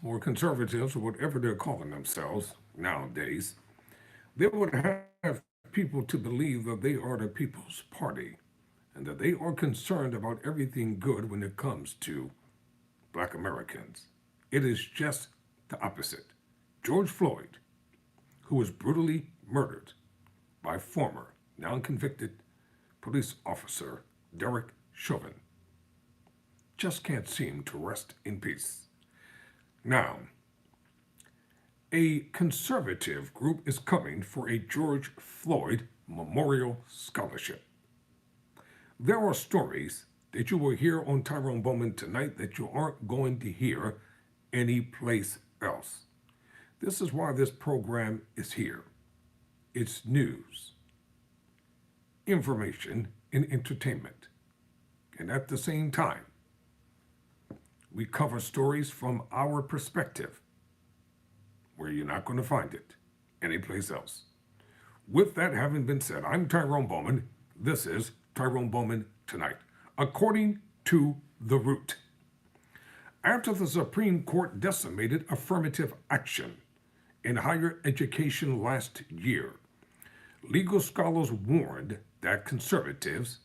or conservatives, or whatever they're calling themselves nowadays, they would have people to believe that they are the People's Party and that they are concerned about everything good when it comes to black Americans. It is just the opposite. George Floyd, who was brutally murdered by former, now convicted police officer Derek Chauvin, just can't seem to rest in peace. Now, a conservative group is coming for a George Floyd Memorial Scholarship. There are stories that you will hear on Tyrone Bowman tonight that you aren't going to hear anyplace else. This is why this program is here. It's news, information, and entertainment. And at the same time, we cover stories from our perspective, where you're not going to find it anyplace else. With that having been said, I'm Tyrone Bowman. This is Tyrone Bowman Tonight. According to The Root, after the Supreme Court decimated affirmative action in higher education last year, legal scholars warned that conservatives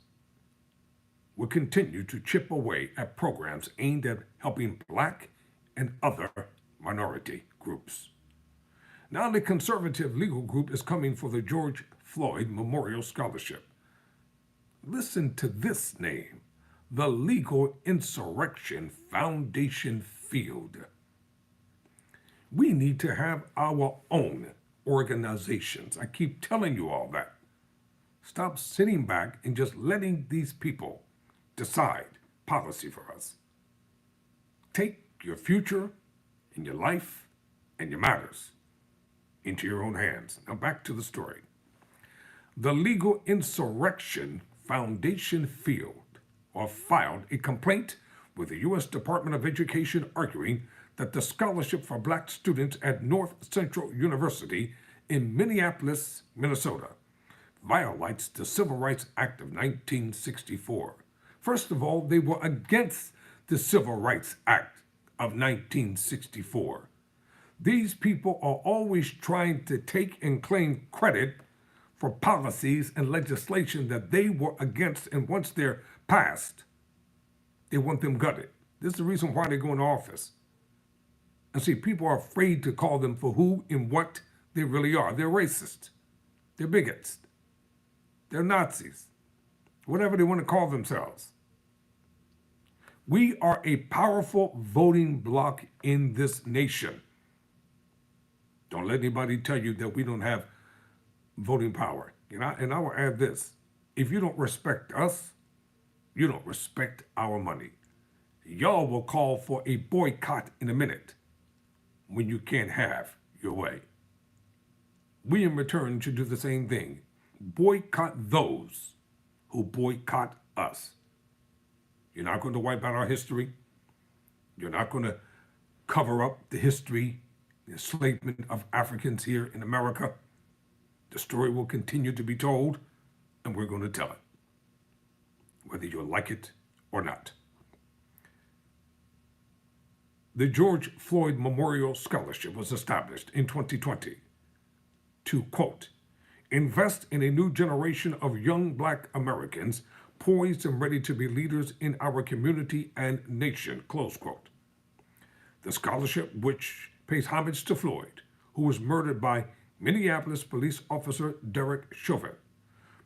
will continue to chip away at programs aimed at helping black and other minority groups. Now the conservative legal group is coming for the George Floyd Memorial Scholarship. Listen to this name, the Legal Insurrection Foundation Field. We need to have our own organizations. I keep telling you all that. Stop sitting back and just letting these people decide policy for us. Take your future and your life and your matters into your own hands. Now back to the story. The Legal Insurrection Foundation filed a complaint with the U.S. Department of Education arguing that the scholarship for black students at North Central University in Minneapolis, Minnesota, violates the Civil Rights Act of 1964. First of all, they were against the Civil Rights Act of 1964. These people are always trying to take and claim credit for policies and legislation that they were against, and once they're passed, they want them gutted. This is the reason why they go into office. And see, people are afraid to call them for who and what they really are. They're racist. They're bigots. They're Nazis. Whatever they want to call themselves. We are a powerful voting bloc in this nation. Don't let anybody tell you that we don't have voting power. And I will add this. If you don't respect us, you don't respect our money. Y'all will call for a boycott in a minute when you can't have your way. We in return should do the same thing. Boycott those who boycott us. You're not going to wipe out our history. You're not going to cover up the history, the enslavement of Africans here in America. The story will continue to be told, and we're going to tell it, whether you like it or not. The George Floyd Memorial Scholarship was established in 2020 to, quote, invest in a new generation of young black Americans poised and ready to be leaders in our community and nation, close quote. The scholarship, which pays homage to Floyd, who was murdered by Minneapolis police officer Derek Chauvin,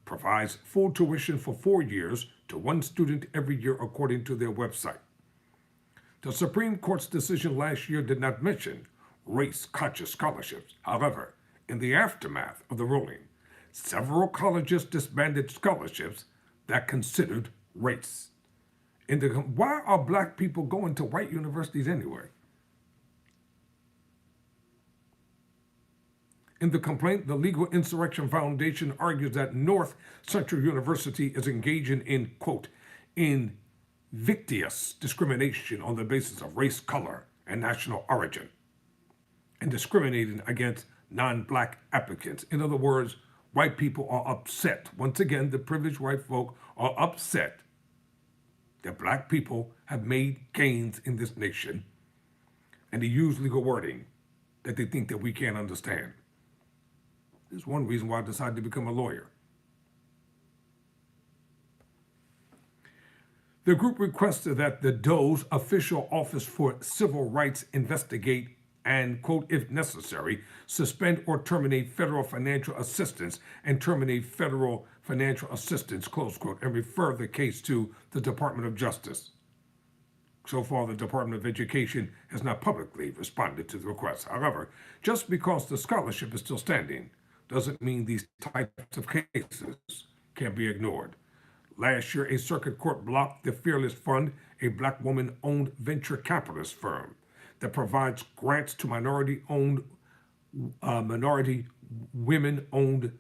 provides full tuition for 4 years to one student every year according to their website. The Supreme Court's decision last year did not mention race-conscious scholarships. However, in the aftermath of the ruling, several colleges disbanded scholarships that considered race. Why are black people going to white universities anyway? In the complaint, the Legal Insurrection Foundation argues that North Central University is engaging in, quote, invidious discrimination on the basis of race, color, and national origin, and discriminating against non-black applicants. In other words, white people are upset. Once again, the privileged white folk are upset that black people have made gains in this nation, and they use legal wording that they think that we can't understand. There's one reason why I decided to become a lawyer. The group requested that the DOE's official Office for Civil Rights investigate and, quote, if necessary, suspend or terminate federal financial assistance and terminate federal financial assistance, close quote, and refer the case to the Department of Justice. So far, the Department of Education has not publicly responded to the request. However, just because the scholarship is still standing doesn't mean these types of cases can be ignored. Last year, a circuit court blocked the Fearless Fund, a black woman-owned venture capitalist firm that provides grants to minority women-owned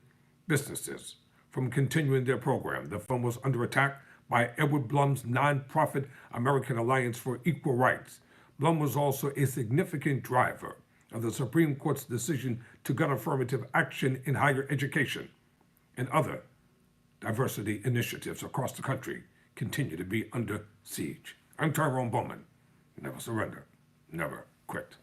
businesses from continuing their program. The fund was under attack by Edward Blum's nonprofit American Alliance for Equal Rights. Blum was also a significant driver of the Supreme Court's decision to gun affirmative action in higher education, and other diversity initiatives across the country continue to be under siege. I'm Tyrone Bowman. Never surrender, never quit.